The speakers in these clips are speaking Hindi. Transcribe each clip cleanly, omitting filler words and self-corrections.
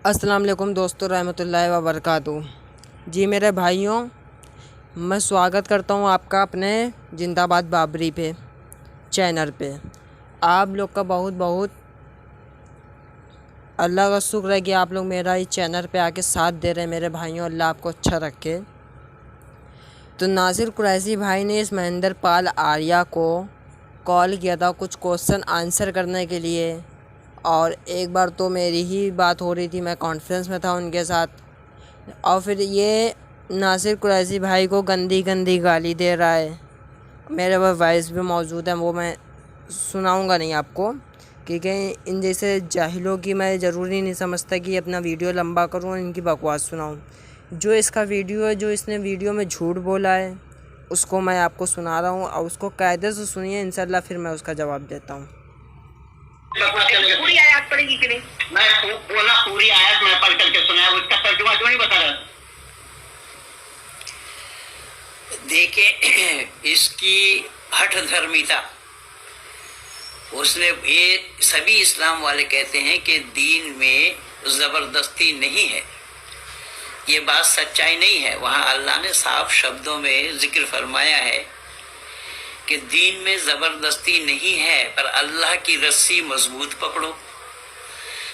अस्सलाम वालेकुम दोस्तों रहमतुल्लाहि व बरकातुहू। जी मेरे भाइयों, मैं स्वागत करता हूँ आपका अपने जिंदाबाद बाबरी पे चैनल पे। आप लोग का बहुत बहुत अल्लाह का शुक्र है कि आप लोग मेरा इस चैनल पे आके साथ दे रहे हैं। मेरे भाइयों, अल्लाह आपको अच्छा रखे। तो नासिर कुरैशी भाई ने इस महेंद्र पाल आर्या को कॉल किया था कुछ क्वेश्चन आंसर करने के लिए, और एक बार तो मेरी ही बात हो रही थी, मैं कॉन्फ्रेंस में था उनके साथ, और फिर ये नासिर कुरैशी भाई को गंदी गंदी गाली दे रहा है। मेरे पास वॉइस भी मौजूद है, वो मैं सुनाऊंगा नहीं आपको, क्योंकि इन जैसे जाहिलों की मैं ज़रूरी नहीं समझता कि अपना वीडियो लंबा करूं और इनकी बकवास सुनाऊं। जो इसका वीडियो है, जो इसने वीडियो में झूठ बोला है, उसको मैं आपको सुना रहा हूं, और उसको कायदे से सुनिए, इंशाल्लाह फिर मैं उसका जवाब देता हूँ। पूरी आयत पढ़ेगी कि नहीं? मैं बोला पूरी आयत मैं पढ़ करके सुनाया, उसका तर्जुमा क्यों नहीं बता रहा? देखे इसकी हठ धर्मिता, उसने ये सभी इस्लाम वाले कहते हैं कि दीन में जबरदस्ती नहीं है। ये बात सच्चाई नहीं है। वहाँ अल्लाह ने साफ शब्दों में जिक्र फरमाया है कि दीन में ज़बरदस्ती नहीं है, पर अल्लाह की रस्सी मजबूत पकड़ो।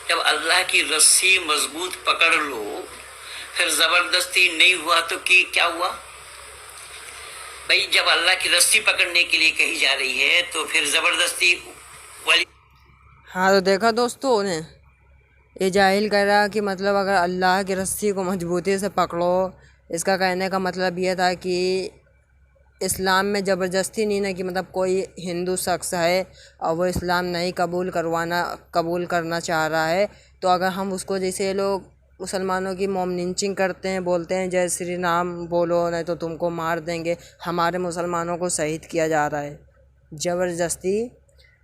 जब अल्लाह की रस्सी मजबूत पकड़ लो, फिर ज़बरदस्ती नहीं हुआ तो कि क्या हुआ भाई? जब अल्लाह की रस्सी पकड़ने के लिए कही जा रही है तो फिर ज़बरदस्ती वाली। हाँ, तो देखा दोस्तों, उन्हें ये जाहिल कह रहा कि मतलब अगर अल्लाह की रस्सी को मजबूती से पकड़ो, इसका कहने का मतलब ये था कि इस्लाम में ज़बरदस्ती नहीं ना, कि मतलब कोई हिंदू शख्स है और वो इस्लाम नहीं कबूल करना चाह रहा है, तो अगर हम उसको, जैसे ये लोग मुसलमानों की मॉब लिंचिंग करते हैं, बोलते हैं जय श्री राम बोलो नहीं तो तुमको मार देंगे, हमारे मुसलमानों को शहीद किया जा रहा है ज़बरदस्ती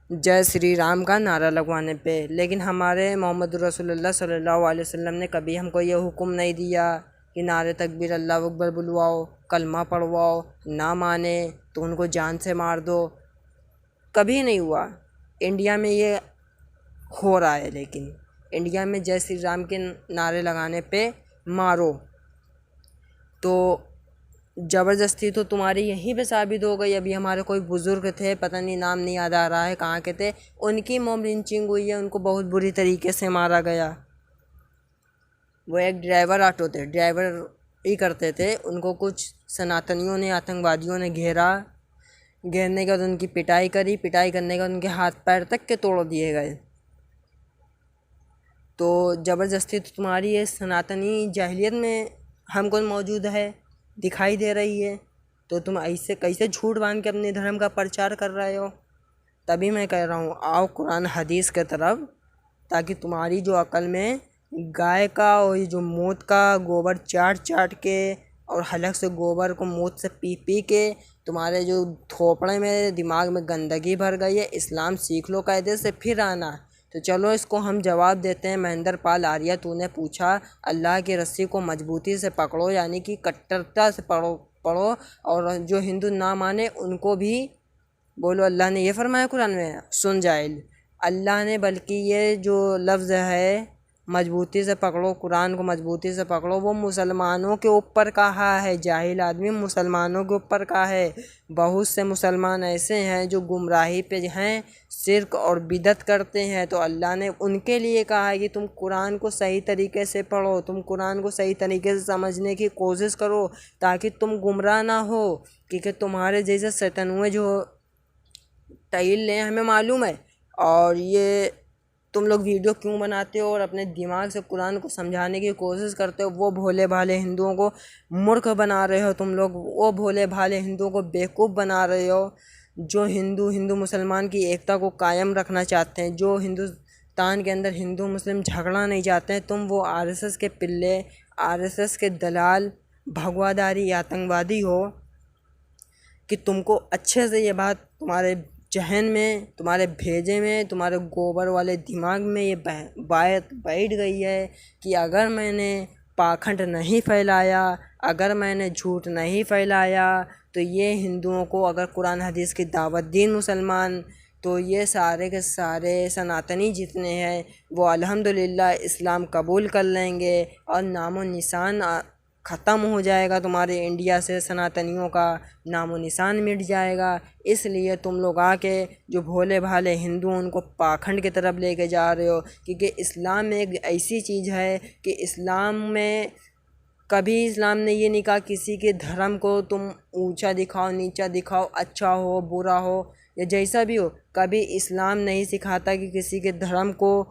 जय श्री राम का नारा लगवाने पे। लेकिन हमारे मोहम्मद रसूलुल्लाह सल्लल्लाहु अलैहि वसल्लम ने कभी हमको ये हुक्म नहीं दिया कि नारे तकबीर अल्लाह अकबर बुलवाओ, कलमा पढ़वाओ, ना माने तो उनको जान से मार दो। कभी नहीं हुआ। इंडिया में ये हो रहा है, लेकिन इंडिया में जय श्री राम के नारे लगाने पे मारो, तो ज़बरदस्ती तो तुम्हारी यहीं पे साबित हो गई। अभी हमारे कोई बुज़ुर्ग थे, पता नहीं नाम नहीं याद आ रहा है कहाँ के थे, उनकी मॉब लिंचिंग हुई है, उनको बहुत बुरी तरीके से मारा गया। वो एक ड्राइवर ऑटो थे, ड्राइवर ही करते थे, उनको कुछ सनातनियों ने, आतंकवादियों ने घेरने के बाद उनकी पिटाई करी, पिटाई करने के बाद उनके हाथ पैर तक के तोड़ दिए गए। तो ज़बरदस्ती तो तुम्हारी ये सनातनी जाहिलियत में हमको मौजूद है, दिखाई दे रही है, तो तुम ऐसे कैसे झूठ बांध के अपने धर्म का प्रचार कर रहे हो? तभी मैं कह रहा हूँ, आओ कुरान हदीस के तरफ, ताकि तुम्हारी जो अकल में गाय का और ये जो मूत का गोबर चाट चाट के और हलक से गोबर को मूत से पी पी के तुम्हारे जो थोपड़े में दिमाग में गंदगी भर गई है, इस्लाम सीख लो कायदे से, फिर आना। तो चलो इसको हम जवाब देते हैं। महेंद्र पाल आर्या, तूने पूछा अल्लाह की रस्सी को मजबूती से पकड़ो, यानी कि कट्टरता से पढ़ो, और जो हिंदू ना माने उनको भी बोलो अल्लाह ने ये फरमाया कुरान में, सुन जाहिल, अल्लाह ने बल्कि ये जो लफ्ज़ है मजबूती से पकड़ो, कुरान को मजबूती से पकड़ो, वो मुसलमानों के ऊपर कहा है। जाहिल आदमी, मुसलमानों के ऊपर कहा है। बहुत से मुसलमान ऐसे हैं जो गुमराही पे हैं, शिर्क और बिदत करते हैं, तो अल्लाह ने उनके लिए कहा है कि तुम कुरान को सही तरीके से पढ़ो, तुम कुरान को सही तरीके से समझने की कोशिश करो, ताकि तुम गुमराह ना हो। क्योंकि तुम्हारे जैसे शैतानुए जो टाइल लें, हमें मालूम है, और ये तुम लोग वीडियो क्यों बनाते हो और अपने दिमाग से कुरान को समझाने की कोशिश करते हो, वो भोले भाले हिंदुओं को मूर्ख बना रहे हो तुम लोग, वो भोले भाले हिंदुओं को बेवकूफ़ बना रहे हो। जो हिंदू मुसलमान की एकता को कायम रखना चाहते हैं, जो हिंदुस्तान के अंदर हिंदू मुस्लिम झगड़ा नहीं चाहते हैं, तुम वो आरएसएस के पिल्ले, आरएसएस के दलाल, भगवादारी आतंकवादी हो, कि तुमको अच्छे से ये बात तुम्हारे जहन में, तुम्हारे भेजे में, तुम्हारे गोबर वाले दिमाग में ये बात बैठ गई है कि अगर मैंने पाखंड नहीं फैलाया, अगर मैंने झूठ नहीं फैलाया, तो ये हिंदुओं को अगर कुरान हदीस की दावत दी मुसलमान, तो ये सारे के सारे सनातनी जितने हैं वो अल्हम्दुलिल्लाह इस्लाम कबूल कर लेंगे और नामो निशान ख़त्म हो जाएगा। तुम्हारे इंडिया से सनातनियों का नामो निशान मिट जाएगा। इसलिए तुम लोग आके जो भोले भाले हिंदू उनको पाखंड की तरफ लेके जा रहे हो, क्योंकि इस्लाम में एक ऐसी चीज़ है कि इस्लाम में कभी इस्लाम ने ये नहीं कहा किसी के धर्म को तुम ऊंचा दिखाओ, नीचा दिखाओ, अच्छा हो बुरा हो या जैसा भी हो। कभी इस्लाम नहीं सिखाता कि किसी के धर्म को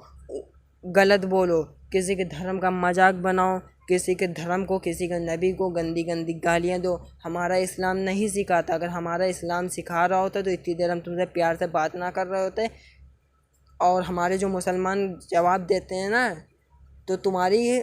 गलत बोलो, किसी के धर्म का मजाक बनाओ, किसी के धर्म को, किसी के नबी को गंदी गंदी गालियाँ दो। हमारा इस्लाम नहीं सिखाता। अगर हमारा इस्लाम सिखा रहा होता तो इतनी देर हम तुमसे प्यार से बात ना कर रहे होते। और हमारे जो मुसलमान जवाब देते हैं ना, तो तुम्हारी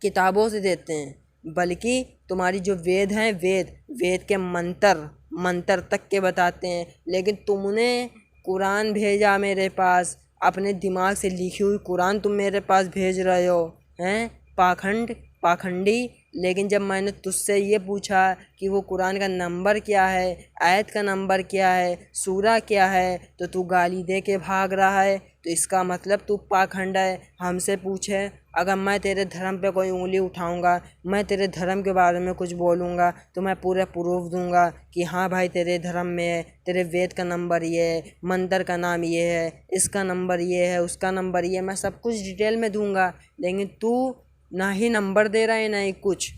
किताबों से देते हैं, बल्कि तुम्हारी जो वेद हैं, वेद के मंत्र तक के बताते हैं। लेकिन तुमने कुरान भेजा मेरे पास, अपने दिमाग से लिखी हुई कुरान तुम मेरे पास भेज रहे हो, हैं पाखंडी। लेकिन जब मैंने तुझसे ये पूछा कि वो कुरान का नंबर क्या है, आयत का नंबर क्या है, सूरा क्या है, तो तू गाली दे के भाग रहा है। तो इसका मतलब तू पाखंड है। हमसे पूछे, अगर मैं तेरे धर्म पे कोई उंगली उठाऊंगा, मैं तेरे धर्म के बारे में कुछ बोलूँगा, तो मैं पूरे प्रूफ दूंगा कि हाँ भाई तेरे धर्म में है, तेरे वेद का नंबर ये है, मंत्र का नाम ये है, इसका नंबर ये है, उसका नंबर ये है, मैं सब कुछ डिटेल में दूंगा। लेकिन तू ना ही नंबर दे रहा है, ना ही कुछ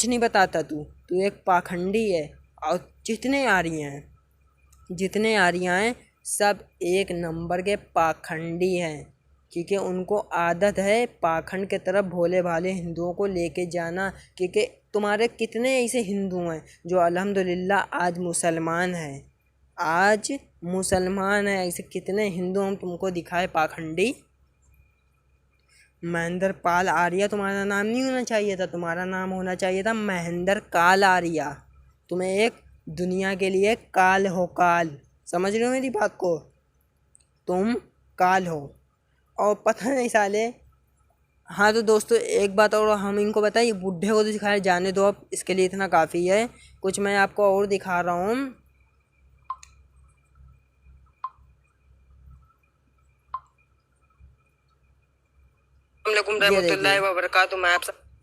नहीं बताता। तू एक पाखंडी है। और जितने आर्य हैं सब एक नंबर के पाखंडी हैं, क्योंकि उनको आदत है पाखंड के तरफ भोले भाले हिंदुओं को लेके जाना। क्योंकि तुम्हारे कितने ऐसे हिंदू हैं जो अल्हम्दुलिल्लाह आज मुसलमान हैं, ऐसे कितने हिंदू हम तुमको दिखाए पाखंडी। महेंद्र पाल आर्या तुम्हारा नाम नहीं होना चाहिए था, तुम्हारा नाम होना चाहिए था महेंद्र काल आर्या। तुम्हें एक दुनिया के लिए काल हो, काल। समझ रहे हो मेरी बात को? तुम काल हो। और पता नहीं साले। हाँ तो दोस्तों एक बात और हम इनको बताइए, बुढ़े को तो दिखाया जाने दो, अब इसके लिए इतना काफ़ी है। कुछ मैं आपको और दिखा रहा हूँ।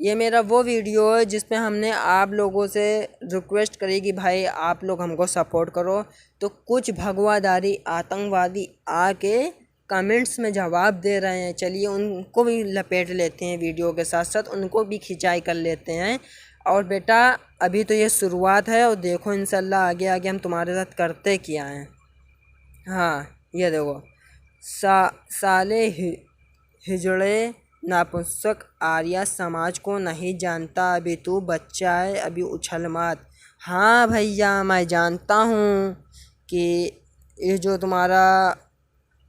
ये मेरा वो वीडियो है जिसमें हमने आप लोगों से रिक्वेस्ट करी कि भाई आप लोग हमको सपोर्ट करो। तो कुछ भगवादारी आतंकवादी आके कमेंट्स में जवाब दे रहे हैं। चलिए उनको भी लपेट लेते हैं, वीडियो के साथ साथ उनको भी खिंचाई कर लेते हैं। और बेटा अभी तो ये शुरुआत है, और देखो इंशाल्लाह आगे आगे हम तुम्हारे साथ करते क्या हैं। हाँ ये देखो, साले हिजड़े नापुंसक आर्या समाज को नहीं जानता, अभी तू बच्चा है, अभी उछल मत। हाँ भैया मैं जानता हूँ कि ये जो तुम्हारा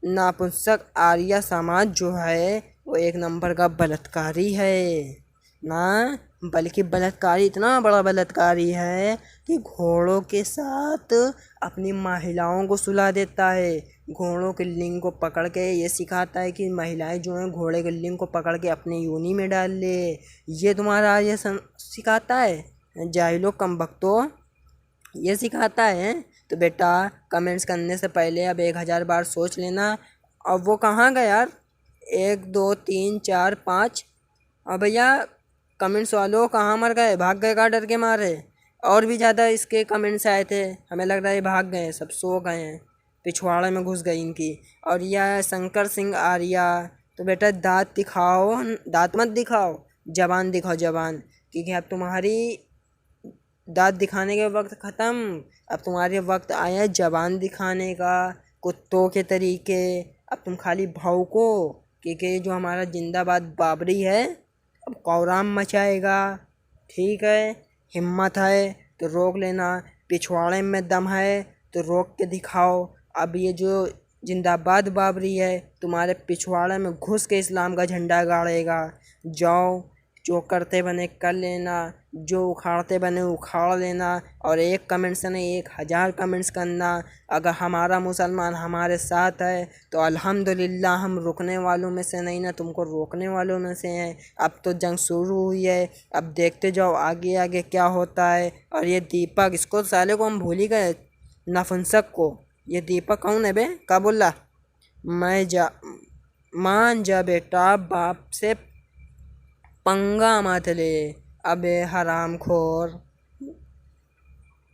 नापुंसक आर्या समाज जो है वो एक नंबर का बलात्कारी है ना, बल्कि बलात्कारी, इतना बड़ा बलात्कारी है कि घोड़ों के साथ अपनी महिलाओं को सुला देता है। घोड़ों के लिंग को पकड़ के ये सिखाता है कि महिलाएं जो हैं घोड़े के लिंग को पकड़ के अपने योनि में डाल ले। ये तुम्हारा ये सिखाता है। जाहिलो कम बख्तो ये सिखाता है। तो बेटा कमेंट्स करने से पहले अब 1000 बार सोच लेना। अब वो कहाँ गया यार? 1 2 3 4 5। अब भैया कमेंट्स वालों कहाँ मर गए? भाग गए का डर के मारे? और भी ज़्यादा इसके कमेंट्स आए थे, हमें लग रहा है भाग गए, सब सो गए हैं, पिछवाड़े में घुस गई इनकी। और यह शंकर सिंह आर्या, तो बेटा दांत दिखाओ, दांत मत दिखाओ, जबान दिखाओ, जबान। क्योंकि अब तुम्हारी दांत दिखाने के वक्त ख़त्म, अब तुम्हारे वक्त आया जबान दिखाने का, कुत्तों के तरीके। अब तुम खाली भौंको, क्योंकि जो हमारा जिंदाबाद बाबरी है अब कौराम मचाएगा। ठीक है, हिम्मत है तो रोक लेना, पिछवाड़े में दम है तो रोक के दिखाओ। अब ये जो जिंदाबाद बाबरी है तुम्हारे पिछवाड़े में घुस के इस्लाम का झंडा गाड़ेगा। जाओ, जो करते बने कर लेना, जो उखाड़ते बने उखाड़ लेना। और एक कमेंट से नहीं 1000 कमेंट्स करना। अगर हमारा मुसलमान हमारे साथ है तो अल्हम्दुलिल्लाह हम रुकने वालों में से नहीं ना, तुमको रोकने वालों में से हैं। अब तो जंग शुरू हुई है, अब देखते जाओ आगे आगे क्या होता है। और ये दीपक, इसको साले को हम भूल ही गए, नपुंसक को। ये दीपक कौन है बे? क्या बोल रहा? मान जा बेटा, बाप से पंगा मत ले। अबे हरामखोर।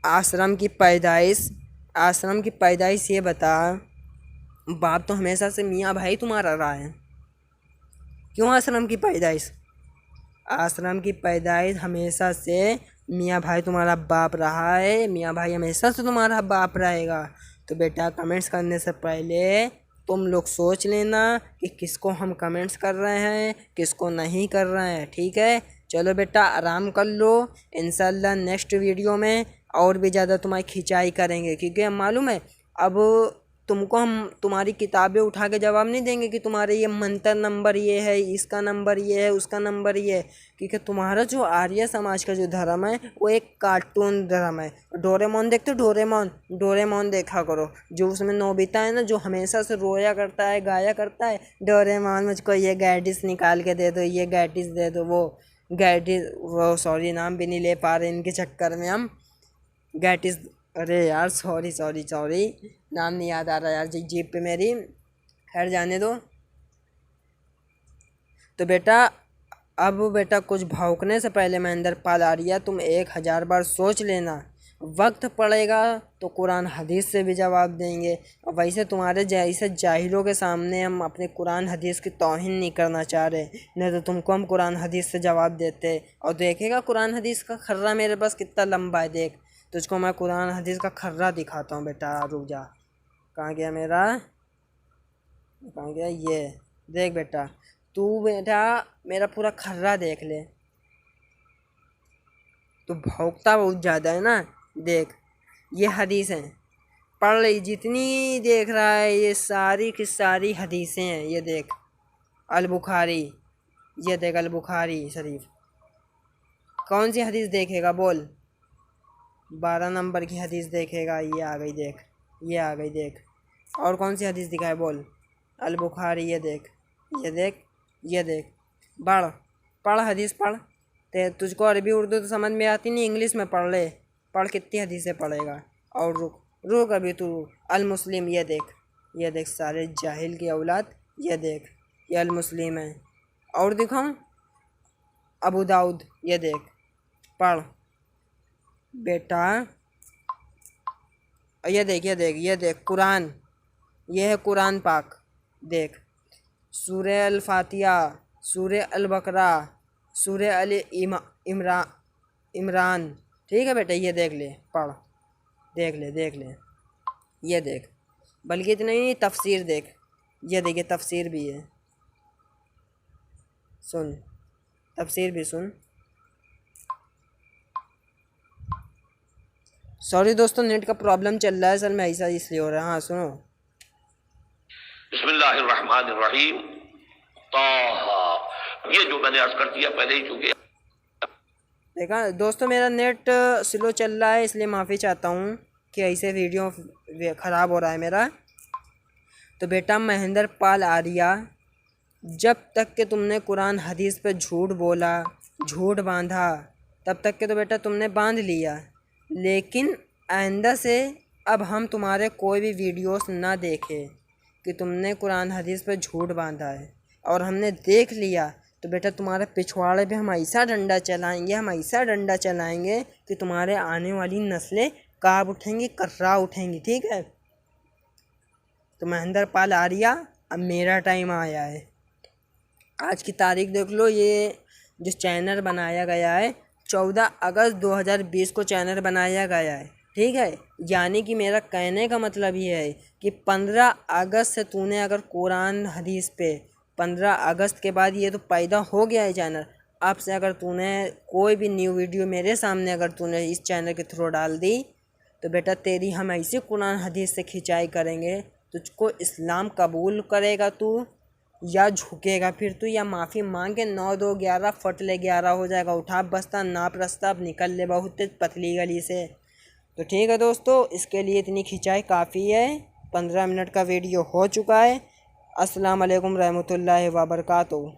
आश्रम की पैदाइश ये बता। बाप तो हमेशा से मियाँ भाई तुम्हारा रहा है, क्यों आश्रम की पैदाइश? आश्रम की पैदाइश हमेशा से मियाँ भाई तुम्हारा बाप रहा है, मियाँ भाई हमेशा से तुम्हारा बाप रहेगा। तो बेटा कमेंट्स करने से पहले तुम लोग सोच लेना कि किसको हम कमेंट्स कर रहे हैं, किसको नहीं कर रहे हैं, ठीक है? चलो बेटा आराम कर लो, इंशाल्लाह नेक्स्ट वीडियो में और भी ज़्यादा तुम्हारी खिंचाई करेंगे, क्योंकि हम मालूम है अब तुमको हम तुम्हारी किताबें उठा के जवाब नहीं देंगे कि तुम्हारे ये मंत्र नंबर ये है, इसका नंबर ये है, उसका नंबर ये है, क्योंकि तुम्हारा जो आर्य समाज का जो धर्म है वो एक कार्टून धर्म है। डोरेमोन देखते हो? डोरेमोन देखा करो, जो उसमें नोबिता है ना, जो हमेशा से रोया करता है, गाया करता है, डोरेमोन मुझको ये गैडिस निकाल के दे दो, ये गैडिस दे दो। वो सॉरी नाम भी नहीं ले पा रहे इनके चक्कर में हम। गैटिस, अरे यार सॉरी नाम नहीं याद आ रहा यार जीप पे मेरी, खैर जाने दो। तो बेटा अब बेटा कुछ भौंकने से पहले महेंद्र पाल आर्या तुम 1000 बार सोच लेना। वक्त पड़ेगा तो कुरान हदीस से भी जवाब देंगे, और वैसे तुम्हारे जैसे जाहिलों के सामने हम अपने कुरान हदीस की तौहीन नहीं करना चाह रहे, नहीं तो तुमको हम कुरान हदीस से जवाब देते। और देखेगा कुरान हदीस का खर्रा मेरे पास कितना लंबा है, देख तुझको मैं कुरान हदीस का खर्रा दिखाता हूँ बेटा। रुक जा, कहाँ गया ये देख बेटा, तू बेटा मेरा पूरा खर्रा देख ले। तो भौंकता बहुत ज़्यादा है ना, देख ये हदीस हैं, पढ़ रही जितनी देख रहा है, ये सारी की सारी हदीसें हैं। ये देख अल बुखारी, ये देख अल बुखारी शरीफ। कौन सी हदीस देखेगा बोल? 12 नंबर की हदीस देखेगा, ये आ गई देख, ये आ गई देख। और कौन सी हदीस दिखाए बोल? अल बुखारी, ये देख। पढ़ हदीस पढ़। ते तुझको अरबी उर्दू तो समझ में आती नहीं, इंग्लिश में पढ़ ले। पढ़, कितनी हदीसें पढ़ेगा? और रुक अभी तू। अल मुस्लिम, ये देख सारे जाहिल की औलाद, ये देख ये अल मुस्लिम है। और दिखाऊं? अबू दाऊद, ये देख पढ़ बेटा। ये देख कुरान, ये है कुरान पाक, देख सूरह अल फातिहा, सूरह अल बकरा, सूरह अल इमरान, ठीक है बेटा? ये देख ले, पढ़, देख ले। ये देख, बल्कि इतना ही तफसीर देख, ये देखिए तफसीर भी है, सुन तफसीर भी सुन। सॉरी दोस्तों, नेट का प्रॉब्लम चल रहा है सर में, ऐसा इसलिए हो रहा है। हाँ सुनो। बिस्मिल्लाहिर्रहमानिर्रहीम। ये जो मैंने अर्ज कर दिया पहले ही, चूंकि देखा दोस्तों मेरा नेट स्लो चल रहा है, इसलिए माफ़ी चाहता हूँ कि ऐसे वीडियो ख़राब हो रहा है मेरा। तो बेटा महेंद्र पाल आर्या, जब तक कि तुमने कुरान हदीस पे झूठ बोला, झूठ बांधा, तब तक के तो बेटा तुमने बांध लिया, लेकिन आइंदा से अब हम तुम्हारे कोई भी वीडियोस ना देखें कि तुमने कुरान हदीस पे झूठ बांधा है, और हमने देख लिया तो बेटा तुम्हारे पिछवाड़े पे हम ऐसा डंडा चलाएंगे कि तुम्हारे आने वाली नस्लें काब उठेंगी, कर्रा उठेंगी, ठीक है? तो महेंद्र पाल आर्या, अब मेरा टाइम आया है। आज की तारीख देख लो, ये जो चैनल बनाया गया है 14 अगस्त 2020 को चैनल बनाया गया है, ठीक है? यानी कि मेरा कहने का मतलब ये है कि 15 अगस्त से तूने अगर कुरान हदीस पे 15 अगस्त के बाद ये तो पैदा हो गया है चैनल, अब से अगर तूने कोई भी न्यू वीडियो मेरे सामने अगर तूने इस चैनल के थ्रू डाल दी तो बेटा तेरी हम ऐसे कुरान हदीस से खिंचाई करेंगे, तुझको इस्लाम कबूल करेगा तू या झुकेगा फिर तू, या माफ़ी मांग के 9 2 11 फट ले 11 हो जाएगा। उठा बस्ता, नाप रास्ता, अब निकल ले बहुत पतली गली से। तो ठीक है दोस्तों, इसके लिए इतनी खिंचाई काफ़ी है। 15 मिनट का वीडियो हो चुका है। अस्सलाम वालेकुम रहमतुल्लाहि व बरकातुहू।